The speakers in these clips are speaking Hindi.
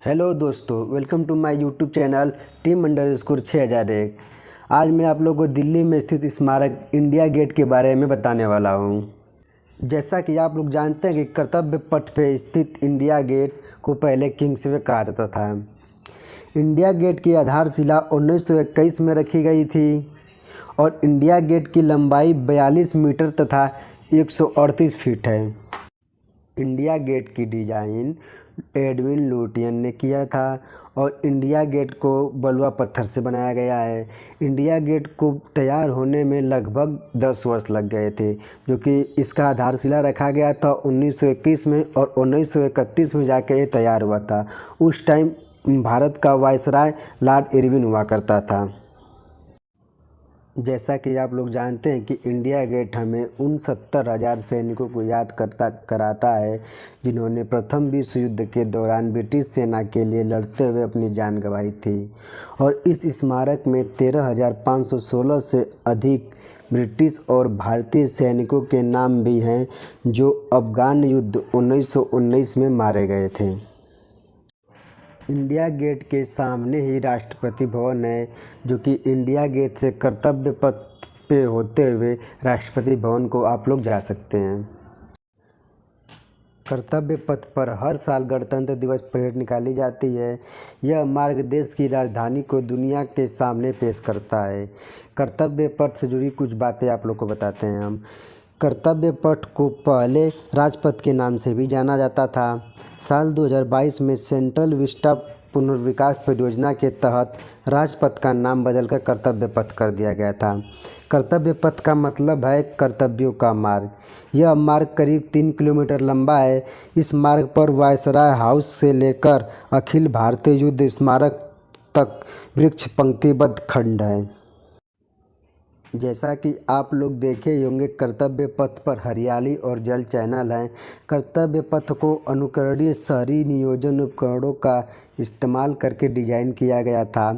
हेलो दोस्तों, welcome to my YouTube channel team underscore 6001। आज मैं आप लोगों को दिल्ली में स्थित स्मारक इंडिया गेट के बारे में बताने वाला हूँ। जैसा कि आप लोग जानते हैं कि कर्तव्य पथ पे स्थित इंडिया गेट को पहले किंग्सवे कहा जाता था। इंडिया गेट की आधारशिला 1921 में रखी गई थी और इंडिया गेट की लंबाई 42 मीटर तथा 138 फीट है। इंडिया गेट की डिज़ाइन एडविन लुटियन ने किया था और इंडिया गेट को बलुआ पत्थर से बनाया गया है। इंडिया गेट को तैयार होने में लगभग 10 वर्ष लग गए थे, जो कि इसका आधारशिला रखा गया था 1921 में और 1931 में जाके ये तैयार हुआ था। उस टाइम भारत का वायसराय लॉर्ड इरविन हुआ करता था। जैसा कि आप लोग जानते हैं कि इंडिया गेट हमें उन 70,000 सैनिकों को याद कराता है जिन्होंने प्रथम विश्व युद्ध के दौरान ब्रिटिश सेना के लिए लड़ते हुए अपनी जान गंवाई थी। और इस स्मारक में 13,516 से अधिक ब्रिटिश और भारतीय सैनिकों के नाम भी हैं जो अफगान युद्ध 1919 में मारे गए थे। इंडिया गेट के सामने ही राष्ट्रपति भवन है, जो कि इंडिया गेट से कर्तव्य पथ पे होते हुए राष्ट्रपति भवन को आप लोग जा सकते हैं। कर्तव्य पथ पर हर साल गणतंत्र दिवस परेड निकाली जाती है। यह मार्ग देश की राजधानी को दुनिया के सामने पेश करता है। कर्तव्य पथ से जुड़ी कुछ बातें आप लोग को बताते हैं हम। कर्तव्य पथ को पहले राजपथ के नाम से भी जाना जाता था। साल 2022 में सेंट्रल विस्टा पुनर्विकास परियोजना के तहत राजपथ का नाम बदलकर कर्तव्य पथ कर दिया गया था। कर्तव्य पथ का मतलब है कर्तव्यों का मार्ग। यह मार्ग करीब 3 किलोमीटर लंबा है। इस मार्ग पर वायसराय हाउस से लेकर अखिल भारतीय युद्ध स्मारक तक वृक्ष पंक्तिबद्ध खंड है। जैसा कि आप लोग देखे ही होंगे, कर्तव्य पथ पर हरियाली और जल चैनल हैं। कर्तव्य पथ को अनुकरणीय शहरी नियोजन उपकरणों का इस्तेमाल करके डिजाइन किया गया था।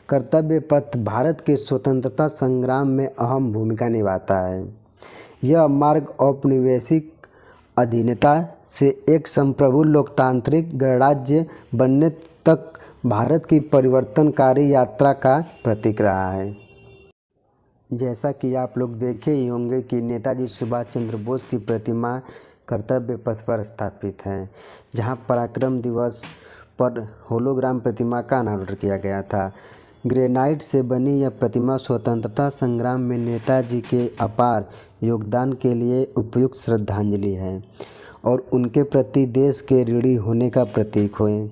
कर्तव्य पथ भारत के स्वतंत्रता संग्राम में अहम भूमिका निभाता है। यह मार्ग औपनिवेशिक अधीनता से एक संप्रभु लोकतांत्रिक गणराज्य बनने तक भारत की परिवर्तनकारी यात्रा का प्रतीक रहा है। जैसा कि आप लोग देखे ही होंगे कि नेताजी सुभाष चंद्र बोस की प्रतिमा कर्तव्य पथ पर स्थापित है, जहां पराक्रम दिवस पर होलोग्राम प्रतिमा का अनावरण किया गया था। ग्रेनाइट से बनी यह प्रतिमा स्वतंत्रता संग्राम में नेताजी के अपार योगदान के लिए उपयुक्त श्रद्धांजलि है और उनके प्रति देश के ऋणी होने का प्रतीक है।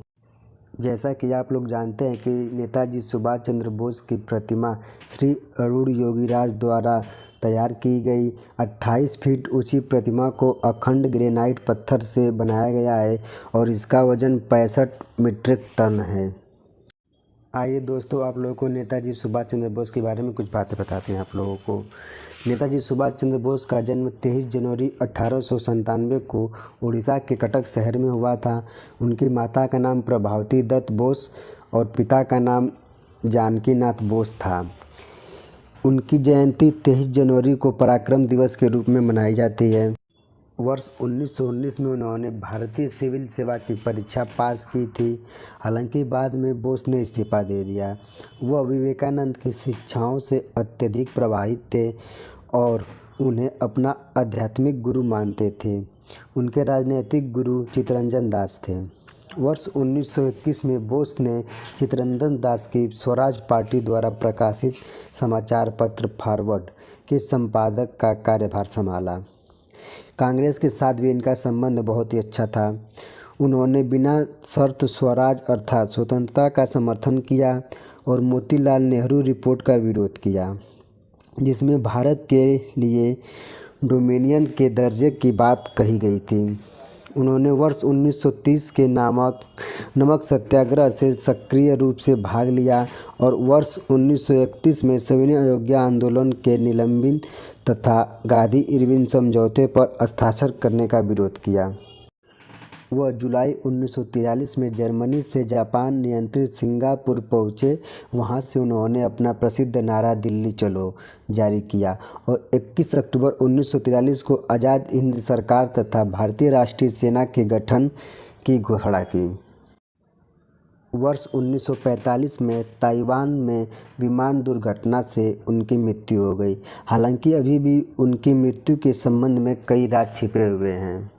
जैसा कि आप लोग जानते हैं कि नेताजी सुभाष चंद्र बोस की प्रतिमा श्री अरुण योगीराज द्वारा तैयार की गई 28 फीट ऊंची प्रतिमा को अखंड ग्रेनाइट पत्थर से बनाया गया है और इसका वजन 65 मीट्रिक टन है। आइए दोस्तों, आप लोगों को नेताजी सुभाष चंद्र बोस के बारे में कुछ बातें बताते हैं आप लोगों को। नेताजी सुभाष चंद्र बोस का जन्म 23 जनवरी 1897 को उड़ीसा के कटक शहर में हुआ था। उनकी माता का नाम प्रभावती दत्त बोस और पिता का नाम जानकीनाथ बोस था। उनकी जयंती 23 जनवरी को पराक्रम दिवस के रूप में मनाई जाती है। वर्ष 1919 में उन्होंने भारतीय सिविल सेवा की परीक्षा पास की थी। हालांकि बाद में बोस ने इस्तीफा दे दिया। वह विवेकानंद की शिक्षाओं से अत्यधिक प्रभावित थे और उन्हें अपना आध्यात्मिक गुरु मानते थे। उनके राजनीतिक गुरु चित्तरंजन दास थे। वर्ष 1921 में बोस ने चित्तरंजन दास की स्वराज पार्टी द्वारा प्रकाशित समाचार पत्र फॉरवर्ड के संपादक का कार्यभार संभाला। कांग्रेस के साथ भी इनका संबंध बहुत ही अच्छा था। उन्होंने बिना शर्त स्वराज अर्थात स्वतंत्रता का समर्थन किया और मोतीलाल नेहरू रिपोर्ट का विरोध किया, जिसमें भारत के लिए डोमिनियन के दर्जे की बात कही गई थी। उन्होंने वर्ष 1930 के नमक सत्याग्रह से सक्रिय रूप से भाग लिया और वर्ष 1931 में सविनय अवज्ञा आंदोलन के निलंबन तथा गांधी इरविन समझौते पर हस्ताक्षर करने का विरोध किया। वह जुलाई 1943 में जर्मनी से जापान नियंत्रित सिंगापुर पहुँचे। वहाँ से उन्होंने अपना प्रसिद्ध नारा दिल्ली चलो जारी किया और 21 अक्टूबर 1943 को आज़ाद हिंद सरकार तथा भारतीय राष्ट्रीय सेना के गठन की घोषणा की। वर्ष 1945 में ताइवान में विमान दुर्घटना से उनकी मृत्यु हो गई। हालांकि अभी भी उनकी मृत्यु के संबंध में कई राज छिपे हुए हैं।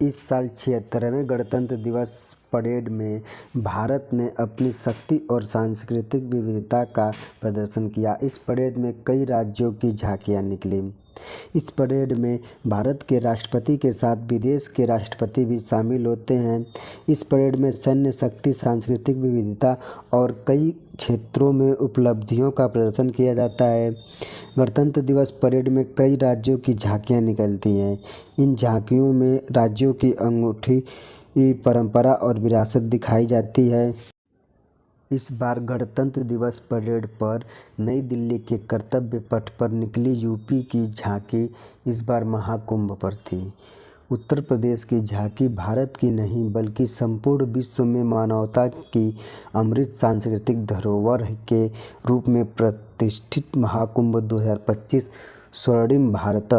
इस साल 76वें गणतंत्र दिवस परेड में भारत ने अपनी शक्ति और सांस्कृतिक विविधता का प्रदर्शन किया। इस परेड में कई राज्यों की झांकियां निकली। इस परेड में भारत के राष्ट्रपति के साथ विदेश के राष्ट्रपति भी शामिल होते हैं। इस परेड में सैन्य शक्ति, सांस्कृतिक विविधता और कई क्षेत्रों में उपलब्धियों का प्रदर्शन किया जाता है। गणतंत्र दिवस परेड में कई राज्यों की झांकियां निकलती हैं। इन झांकियों में राज्यों की अनूठी परंपरा और विरासत दिखाई जाती है। इस बार गणतंत्र दिवस परेड पर नई दिल्ली के कर्तव्य पथ पर निकली यूपी की झांकी इस बार महाकुंभ पर थी। उत्तर प्रदेश की झांकी भारत की नहीं बल्कि संपूर्ण विश्व में मानवता की अमृत सांस्कृतिक धरोहर के रूप में प्रतिष्ठित महाकुंभ 2025 स्वर्णिम भारत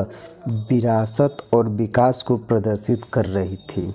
विरासत और विकास को प्रदर्शित कर रही थी।